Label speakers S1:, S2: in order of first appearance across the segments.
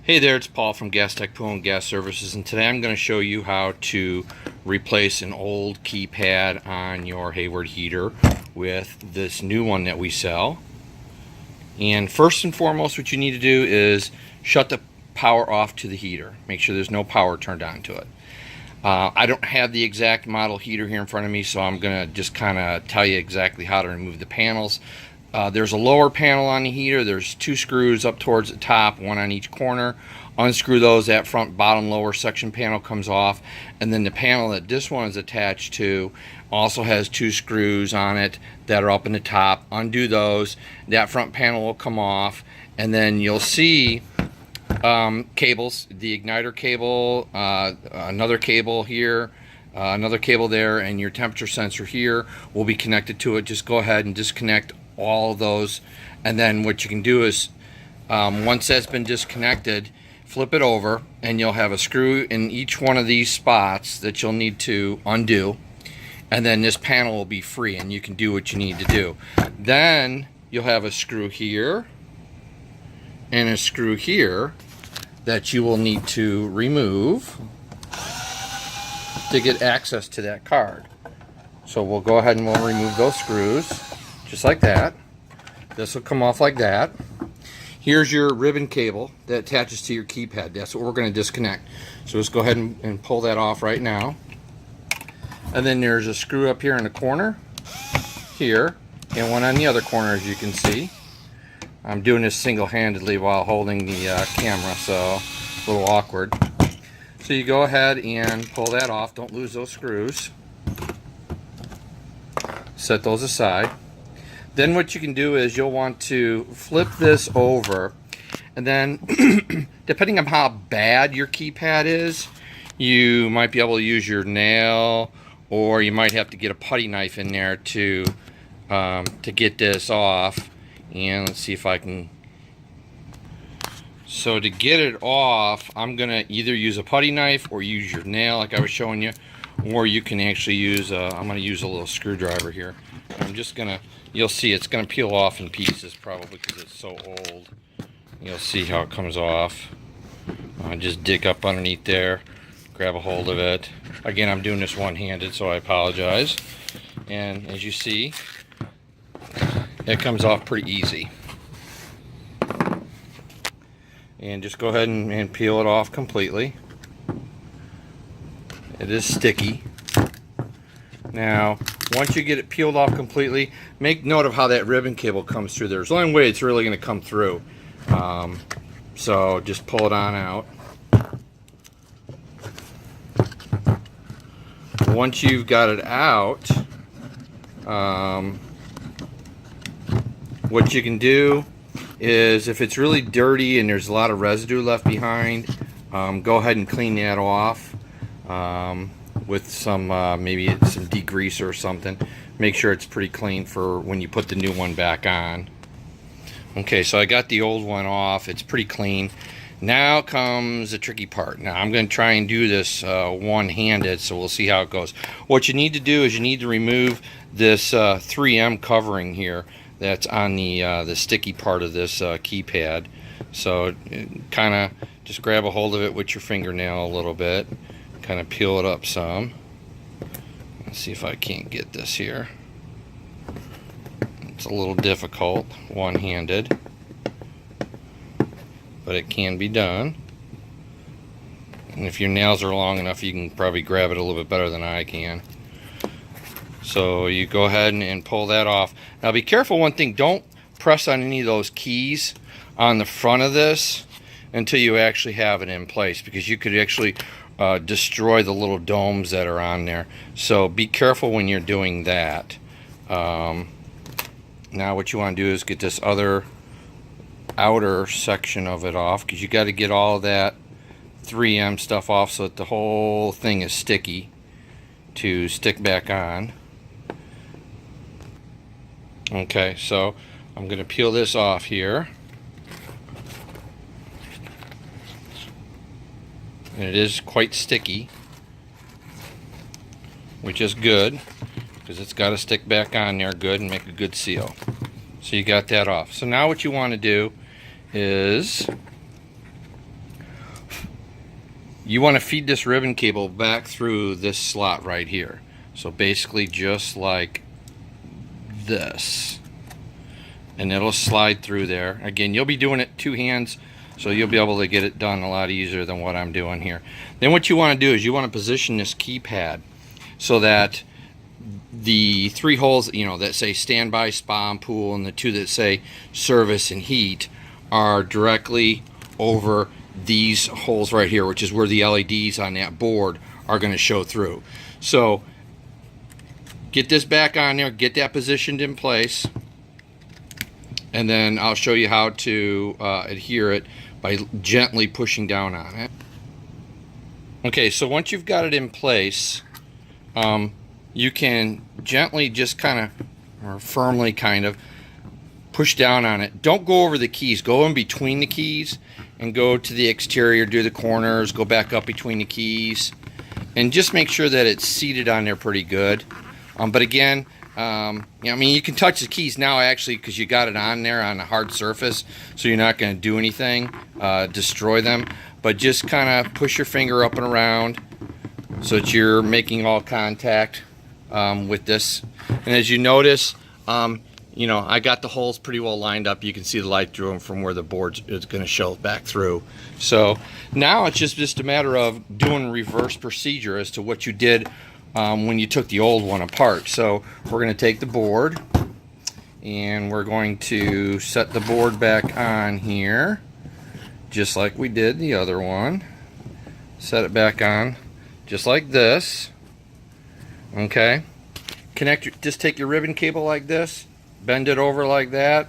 S1: Hey there, it's Paul from Gas Tech Pool and Gas Services, and today I'm going to show you how to replace an old keypad on your Hayward heater with this new one that we sell. And first and foremost, what you need to do is shut the power off to the heater. Make sure there's no power turned on to it. I don't have the exact model heater here in front of me, so I'm going to just kind of tell you exactly how to remove the panels. There's a lower panel on the heater. There's two screws up towards the top, one on each corner. Unscrew those. That front bottom lower section panel comes off, and then the panel that this one is attached to also has two screws on it that are up in the top. Undo those. That front panel will come off, and then you'll see cables, the igniter cable, another cable here, another cable there, and your temperature sensor here will be connected to it. Just go ahead and disconnect all of those, and then what you can do is once that's been disconnected, flip it over, and you'll have a screw in each one of these spots that you'll need to undo, and then this panel will be free and you can do what you need to do. Then you'll have a screw here and a screw here that you will need to remove to get access to that card. So we'll go ahead and we'll remove those screws just like that. This will come off like that. Here's your ribbon cable that attaches to your keypad. That's what we're going to disconnect. So let's go ahead and pull that off right now. And then there's a screw up here in the corner here, and one on the other corner, as you can see. I'm doing this single-handedly while holding the camera, so a little awkward. So you go ahead and pull that off. Don't lose those screws. Set those aside. Then what you can do is you'll want to flip this over, and then depending on how bad your keypad is, you might be able to use your nail, or you might have to get a putty knife in there to get this off. And let's see if I can. So to get it off, I'm gonna either use a putty knife or use your nail like I was showing you, or you can actually use I'm gonna use a little screwdriver here. I'm just gonna, you'll see it's gonna peel off in pieces probably because it's so old. You'll see how it comes off. Just dig up underneath there, grab a hold of it. Again, I'm doing this one-handed, so I apologize. And as you see, it comes off pretty easy. And just go ahead and peel it off completely. It is sticky. Now, once you get it peeled off completely, make note of how that ribbon cable comes through there. There's only way it's really going to come through. So just pull it on out. Once you've got it out, what you can do is, if it's really dirty and there's a lot of residue left behind, go ahead and clean that off with some maybe some degreaser or something. Make sure it's pretty clean for when you put the new one back on. Okay, so I got the old one off. It's pretty clean. Now comes the tricky part. Now I'm going to try and do this one-handed, so we'll see how it goes. What you need to do is you need to remove this 3M covering here that's on the sticky part of this keypad. So kind of just grab a hold of it with your fingernail a little bit, kind of peel it up some. Let's see if I can't get this here. It's a little difficult one-handed, but it can be done. And if your nails are long enough, you can probably grab it a little bit better than I can. So you go ahead and pull that off. Now be careful, one thing, don't press on any of those keys on the front of this until you actually have it in place, because you could actually destroy the little domes that are on there. So be careful when you're doing that. Now what you want to do is get this other outer section of it off, because you got to get all of that 3M stuff off so that the whole thing is sticky to stick back on. Okay, so I'm going to peel this off here. And it is quite sticky, which is good, because it's got to stick back on there good and make a good seal. So you got that off. So now what you want to do is you want to feed this ribbon cable back through this slot right here. So basically just like this. And it'll slide through there. Again, you'll be doing it two hands, so you'll be able to get it done a lot easier than what I'm doing here. Then what you want to do is you want to position this keypad so that the three holes, you know, that say standby, spa, and pool, and the two that say service and heat are directly over these holes right here, which is where the LEDs on that board are going to show through. So get this back on there, get that positioned in place, and then I'll show you how to adhere it by gently pushing down on it. Okay, so once you've got it in place, you can gently just kind of, or firmly kind of, push down on it. Don't go over the keys. Go in between the keys and go to the exterior, do the corners, go back up between the keys, and just make sure that it's seated on there pretty good. But again, I mean, you can touch the keys now actually because you got it on there on a hard surface, so you're not going to do anything, destroy them. But just kind of push your finger up and around so that you're making all contact with this. And as you notice, you know, I got the holes pretty well lined up. You can see the light through them from where the board is going to show back through. So now it's just a matter of doing reverse procedure as to what you did when you took the old one apart. So we're going to take the board and we're going to set the board back on here just like we did the other one. Set it back on just like this. Okay, just take your ribbon cable like this, bend it over like that,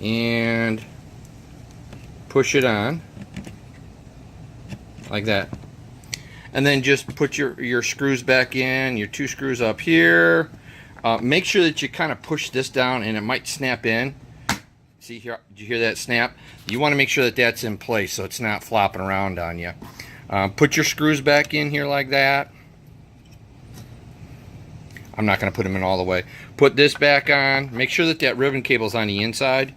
S1: and push it on like that. And then just put your screws back in, your two screws up here. Make sure that you kind of push this down and it might snap in. See here, did you hear that snap? You want to make sure that that's in place so it's not flopping around on you. Put your screws back in here like that. I'm not going to put them in all the way. Put this back on. Make sure that that ribbon cable is on the inside.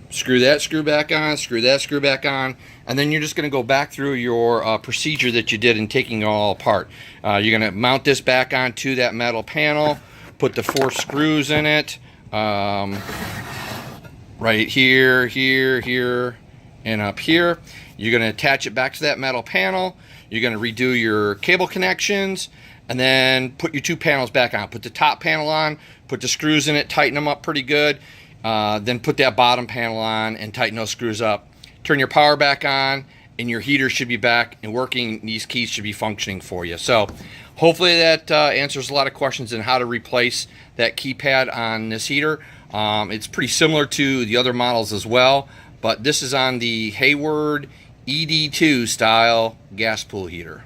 S1: Screw that screw back on. Screw that screw back on. And then you're just going to go back through your procedure that you did in taking it all apart. You're going to mount this back onto that metal panel. Put the 4 screws in it. Right here, here, here, and up here. You're going to attach it back to that metal panel. You're going to redo your cable connections, and then put your 2 panels back on. Put the top panel on, put the screws in it, tighten them up pretty good. Then put that bottom panel on and tighten those screws up. Turn your power back on, and your heater should be back and working. These keys should be functioning for you. So hopefully that answers a lot of questions on how to replace that keypad on this heater. It's pretty similar to the other models as well, but this is on the Hayward ED2 style gas pool heater.